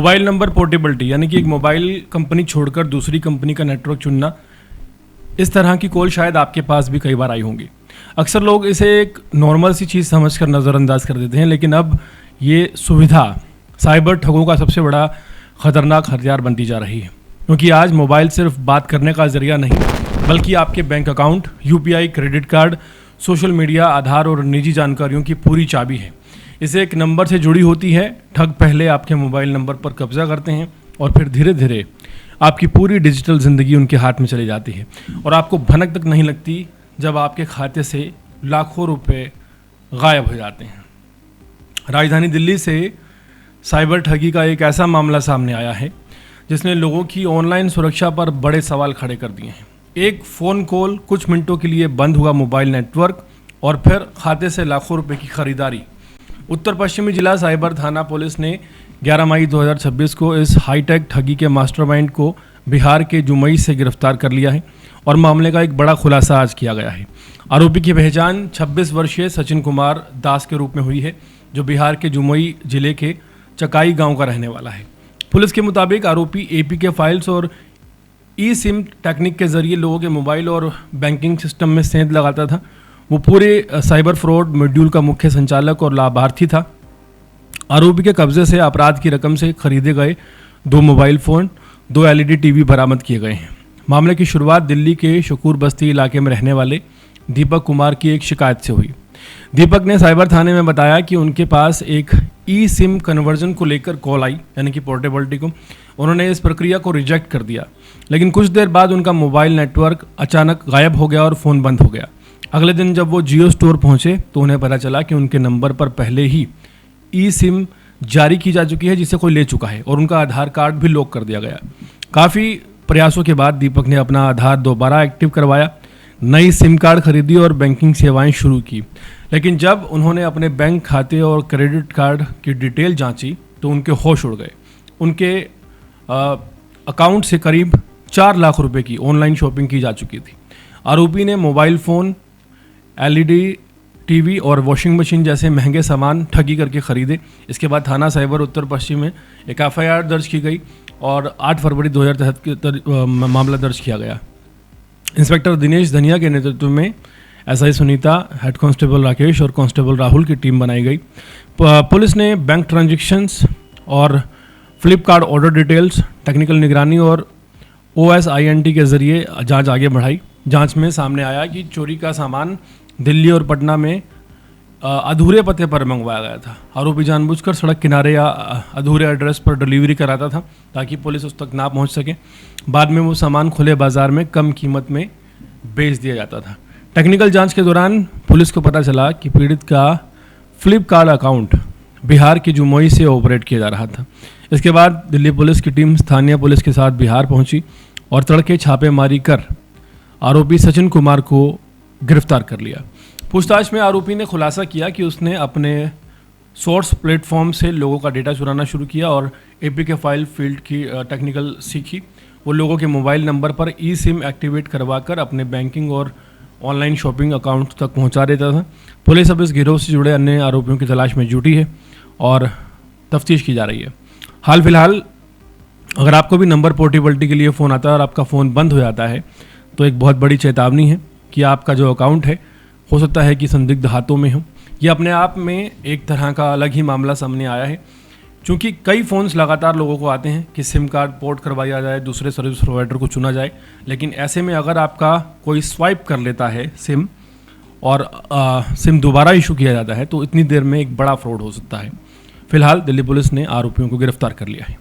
Mobile number portability यानी कि एक मोबाइल कंपनी छोड़कर दूसरी कंपनी का नेटवर्क चुनना, इस तरह की कॉल शायद आपके पास भी कई बार आई होंगी। अक्सर लोग इसे एक नॉर्मल सी चीज़ समझकर नज़रअंदाज कर देते हैं, लेकिन अब ये सुविधा साइबर ठगों का सबसे बड़ा ख़तरनाक हथियार बनती जा रही है, क्योंकि आज मोबाइल सिर्फ बात करने का ज़रिया नहीं, बल्कि आपके bank account, UPI, credit card, social media, Aadhaar और निजी जानकारियों की पूरी चाबी है। इसे एक नंबर से जुड़ी होती है। ठग पहले आपके मोबाइल नंबर पर कब्जा करते हैं और फिर धीरे धीरे आपकी पूरी डिजिटल ज़िंदगी उनके हाथ में चली जाती है और आपको भनक तक नहीं लगती जब आपके खाते से लाखों रुपए गायब हो जाते हैं। राजधानी दिल्ली से साइबर ठगी का एक ऐसा मामला सामने आया है जिसने लोगों की ऑनलाइन सुरक्षा पर बड़े सवाल खड़े कर दिए हैं। एक फ़ोन कॉल, कुछ मिनटों के लिए बंद हुआ मोबाइल नेटवर्क और फिर खाते से लाखों रुपए की खरीदारी। उत्तर पश्चिमी जिला साइबर थाना पुलिस ने 11 मई 2026 को इस हाईटेक ठगी के मास्टरमाइंड को बिहार के जुमई से गिरफ्तार कर लिया है और मामले का एक बड़ा खुलासा आज किया गया है। आरोपी की पहचान 26 वर्षीय सचिन कुमार दास के रूप में हुई है, जो बिहार के जुमई जिले के चकाई गांव का रहने वाला है। पुलिस के मुताबिक आरोपी एपीके फाइल्स और ई सिम टेक्निक के जरिए लोगों के मोबाइल और बैंकिंग सिस्टम में सेंध लगाता था। वो पूरे साइबर फ्रॉड मॉड्यूल का मुख्य संचालक और लाभार्थी था। आरोपी के कब्जे से अपराध की रकम से खरीदे गए 2 मोबाइल फ़ोन, 2 एलईडी टीवी बरामद किए गए हैं। मामले की शुरुआत दिल्ली के शकूर बस्ती इलाके में रहने वाले दीपक कुमार की एक शिकायत से हुई। दीपक ने साइबर थाने में बताया कि उनके पास एक ई सिम कन्वर्जन को लेकर कॉल आई, यानी कि पोर्टेबिलिटी को। उन्होंने इस प्रक्रिया को रिजेक्ट कर दिया, लेकिन कुछ देर बाद उनका मोबाइल नेटवर्क अचानक गायब हो गया और फ़ोन बंद हो गया। अगले दिन जब वो जियो स्टोर पहुंचे तो उन्हें पता चला कि उनके नंबर पर पहले ही ई सिम जारी की जा चुकी है, जिसे कोई ले चुका है, और उनका आधार कार्ड भी लॉक कर दिया गया। काफ़ी प्रयासों के बाद दीपक ने अपना आधार दोबारा एक्टिव करवाया, नई सिम कार्ड खरीदी और बैंकिंग सेवाएं शुरू की। लेकिन जब उन्होंने अपने बैंक खाते और क्रेडिट कार्ड की डिटेल जांची तो उनके होश उड़ गए। उनके अकाउंट से करीब 4 लाख रुपए की ऑनलाइन शॉपिंग की जा चुकी थी। आरोपी ने मोबाइल फ़ोन, एलईडी टीवी और वॉशिंग मशीन जैसे महंगे सामान ठगी करके खरीदे। इसके बाद थाना साइबर उत्तर पश्चिम में एक एफआईआर दर्ज की गई और 8 फरवरी 2023 मामला दर्ज किया गया। इंस्पेक्टर दिनेश धनिया के नेतृत्व में SI Sunita, head constable Rakesh और कांस्टेबल राहुल की टीम बनाई गई। पुलिस ने बैंक ट्रांजैक्शंस और फ्लिपकार्ट ऑर्डर डिटेल्स, टेक्निकल निगरानी और OSINT के जरिए जांच आगे बढ़ाई। जांच में सामने आया कि चोरी का सामान दिल्ली और पटना में अधूरे पते पर मंगवाया गया था। आरोपी जानबूझकर सड़क किनारे या अधूरे एड्रेस पर डिलीवरी कराता था ताकि पुलिस उस तक ना पहुंच सके। बाद में वो सामान खुले बाजार में कम कीमत में बेच दिया जाता था। टेक्निकल जांच के दौरान पुलिस को पता चला कि पीड़ित का फ्लिपकार्ट अकाउंट बिहार के जुमोई से ऑपरेट किया जा रहा था। इसके बाद दिल्ली पुलिस की टीम स्थानीय पुलिस के साथ बिहार पहुंची और तड़के छापेमारी कर आरोपी सचिन कुमार को गिरफ्तार कर लिया। पूछताछ में आरोपी ने खुलासा किया कि उसने अपने सोर्स प्लेटफॉर्म से लोगों का डेटा चुराना शुरू किया और एपीके फाइल फील्ड की टेक्निकल सीखी। वो लोगों के मोबाइल नंबर पर ई सिम एक्टिवेट करवाकर अपने बैंकिंग और ऑनलाइन शॉपिंग अकाउंट तक पहुंचा देता था। पुलिस अब इस गिरोह से जुड़े अन्य आरोपियों की तलाश में जुटी है और तफ्तीश की जा रही है। हाल फिलहाल अगर आपको भी नंबर पोर्टेबिलिटी के लिए फ़ोन आता है और आपका फ़ोन बंद हो जाता है तो एक बहुत बड़ी चेतावनी है कि आपका जो अकाउंट है हो सकता है कि संदिग्ध हाथों में हो। ये अपने आप में एक तरह का अलग ही मामला सामने आया है, क्योंकि कई फ़ोन्स लगातार लोगों को आते हैं कि सिम कार्ड पोर्ट करवाया जाए, दूसरे सर्विस प्रोवाइडर को चुना जाए। लेकिन ऐसे में अगर आपका कोई स्वाइप कर लेता है सिम और सिम दोबारा इशू किया जाता है तो इतनी देर में एक बड़ा फ्रॉड हो सकता है। फिलहाल दिल्ली पुलिस ने आरोपियों को गिरफ्तार कर लिया है।